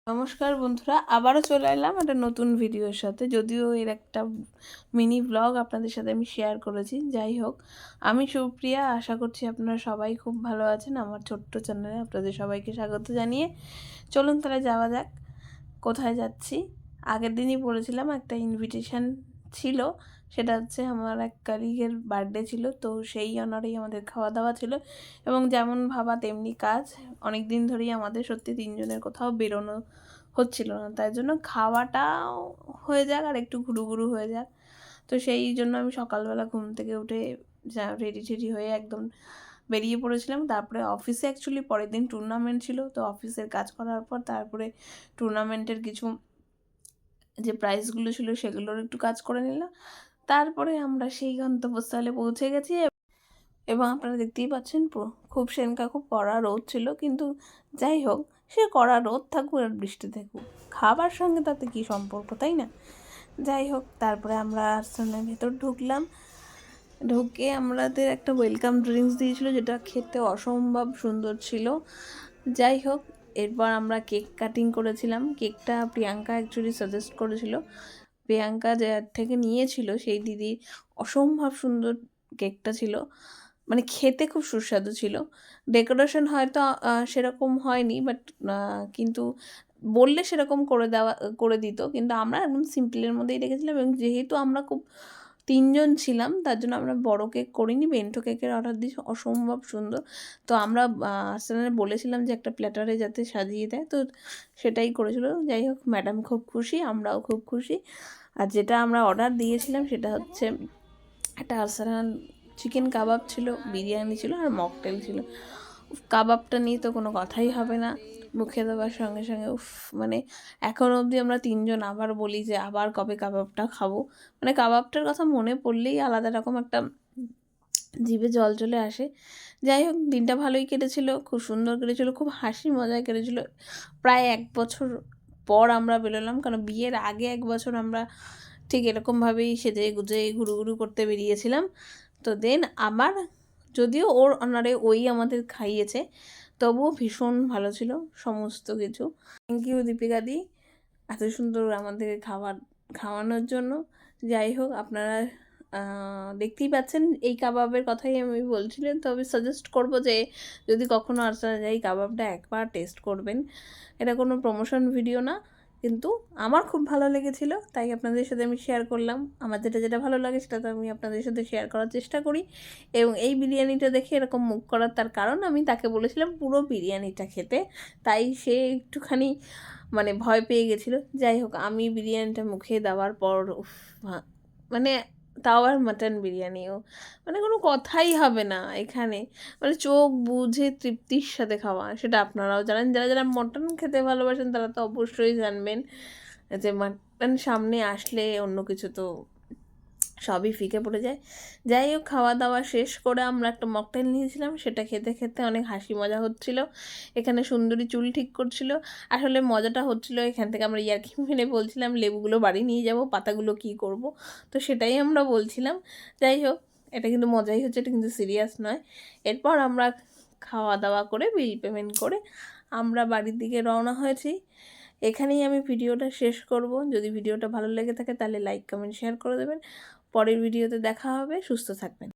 নমস্কার বন্ধুরা, আবারও চলে এলাম একটা নতুন ভিডিওর সাথে। যদিও এর একটা মিনি ব্লগ আপনাদের সাথে আমি শেয়ার করেছি। যাই হোক, আমি সুপ্রিয়া, আশা করছি আপনারা সবাই খুব ভালো আছেন। আমার ছোট্ট চ্যানেলে আপনাদের সবাইকে স্বাগত জানিয়ে চলুন তাহলে যাওয়া যাক। কোথায় যাচ্ছি? আগের দিনই বলেছিলাম একটা ইনভিটেশন ছিল, সেটা হচ্ছে আমার এক কালিগের বার্থডে ছিল, তো সেই অনারেই আমাদের খাওয়া দাওয়া ছিল এবং যেমন ভাবা তেমনি কাজ। অনেক দিন ধরেই আমাদের সত্যি তিনজনের কোথাও বেরোনো হচ্ছিল না, তাই জন্য খাওয়াটাও হয়ে যাক আর একটু ঘুরু হয়ে যাক। তো সেই জন্য আমি সকালবেলা ঘুম থেকে উঠে রেডি টেডি হয়ে একদম বেরিয়ে পড়েছিলাম। তারপরে অফিসে অ্যাকচুয়ালি পরের দিন টুর্নামেন্ট ছিল, তো অফিসের কাজ করার পর তারপরে টুর্নামেন্টের কিছু যে প্রাইজগুলো ছিল সেগুলোর একটু কাজ করে নিলাম। তারপরে আমরা সেই গন্তব্যস্থলে পৌঁছে গেছি এবং আপনারা দেখতেই পাচ্ছেন খুব সেনকা খুব কড়া রোদ ছিল, কিন্তু যাই হোক, সে কড়া রোদ থাকুক আর বৃষ্টি থাকুক, খাবার সঙ্গে তাতে কী সম্পর্ক, তাই না? যাই হোক, তারপরে আমরা আশ্রমের ভেতর ঢুকলাম। ঢুকে আমাদের একটা ওয়েলকাম ড্রিঙ্কস দিয়েছিল, যেটা খেতে অসম্ভব সুন্দর ছিল। যাই হোক, এরপর আমরা কেক কাটিং করেছিলাম। কেকটা প্রিয়াঙ্কা অ্যাকচুয়ালি সাজেস্ট করেছিল। প্রিয়াঙ্কা যার থেকে নিয়েছিল সেই দিদি অসম্ভব সুন্দর কেকটা ছিল, মানে খেতে খুব সুস্বাদু ছিল। ডেকোরেশন হয়তো সেরকম হয়নি, বাট কিন্তু বললে সেরকম করে দিত, কিন্তু আমরা একদম সিম্পলের মধ্যেই রেখেছিলাম। এবং যেহেতু আমরা খুব তিনজন ছিলাম, তার জন্য আমরা বড় কেক করিনি, বেন্টো কেকের অর্ডার দিয়েছি। অসম্ভব সুন্দর। তো আমরা আর্সেনালে বলেছিলাম যে একটা প্ল্যাটারে যাতে সাজিয়ে দেয়, তো সেটাই করেছিল। যাই হোক, ম্যাডাম খুব খুশি, আমরাও খুব খুশি। আর যেটা আমরা অর্ডার দিয়েছিলাম সেটা হচ্ছে একটা আর্সেনাল চিকেন কাবাব ছিল, বিরিয়ানি ছিল আর মকটেল ছিল। কাবাবটা নিয়ে তো কোনো কথাই হবে না, মুখে দেওয়ার সঙ্গে সঙ্গে মানে এখনও অবধি আমরা তিনজন আবার বলি যে আবার কবে কাবাবটা খাবো। মানে কাবাবটার কথা মনে পড়লেই আলাদা রকম একটা জিভে জল চলে আসে। যাই হোক, দিনটা ভালোই কেটেছিল, খুব সুন্দর কেটেছিল, খুব হাসি মজায় কেটেছিল। প্রায় 1 বছর পর আমরা বেরোলাম, কারণ বিয়ের আগে 1 বছর আমরা ঠিক এরকমভাবেই সেজে গুজে ঘুরু করতে বেরিয়েছিলাম। তো দেন আমার, যদিও ওর অনারে ওই আমাদের খাইয়েছে, তবুও ভীষণ ভালো ছিল সমস্ত কিছু। থ্যাংক ইউ দীপিকা দি, এত সুন্দর আমাদের খাওয়ানোর জন্য। যাই হোক, আপনারা দেখতেই পাচ্ছেন এই কাবাবের কথাই আমি বলছিলাম। তবে সাজেস্ট করব যে যদি কখনও আসা যায়, কাবাবটা একবার টেস্ট করবেন। এটা কোনো প্রমোশন ভিডিও না, কিন্তু আমার খুব ভালো লেগেছিল, তাই আপনাদের সাথে আমি শেয়ার করলাম। আমার যেটা ভালো লাগে সেটা তো আমি আপনাদের সাথে শেয়ার করার চেষ্টা করি। এবং এই বিরিয়ানিটা দেখে এরকম মুখ করার তার কারণ, আমি তাকে বলেছিলাম পুরো বিরিয়ানিটা খেতে, তাই সে একটুখানি মানে ভয় পেয়ে গেছিলো। যাই হোক, আমি বিরিয়ানিটা মুখে দেওয়ার পর মানে তাও আর মাটন বিরিয়ানিও, মানে কোনো কথাই হবে না এখানে, মানে চোখ বুঝে তৃপ্তির সাথে খাওয়া। সেটা আপনারাও জানেন, যারা যারা মটন খেতে ভালোবাসেন তারা তো অবশ্যই জানবেন যে মাটন সামনে আসলে অন্য কিছু তো সবই ফিকে পড়ে যায়। যাই হোক, খাওয়া দাওয়া শেষ করে আমরা একটা মকটেল নিয়েছিলাম, সেটা খেতে খেতে অনেক হাসি মজা হচ্ছিল। এখানে সুন্দরী চুল ঠিক করছিল। আসলে মজাটা হচ্ছিল এখান থেকে আমরা ইয়ার্কি মেরে বলছিলাম লেবুগুলো বাড়ি নিয়ে যাব, পাতাগুলো কি করব, তো সেটাই আমরা বলছিলাম। যাই হোক, এটা কিন্তু মজাই হচ্ছে, এটা কিন্তু সিরিয়াস নয়। এরপর আমরা খাওয়া দাওয়া করে বিল পেমেন্ট করে আমরা বাড়ির দিকে রওনা হয়েছি। এখানেই আমি ভিডিওটা শেষ করব। যদি ভিডিওটা ভালো লেগে থাকে তাহলে লাইক কমেন্ট শেয়ার করে দেবেন। পরের ভিডিওতে দেখা হবে। সুস্থ থাকবেন।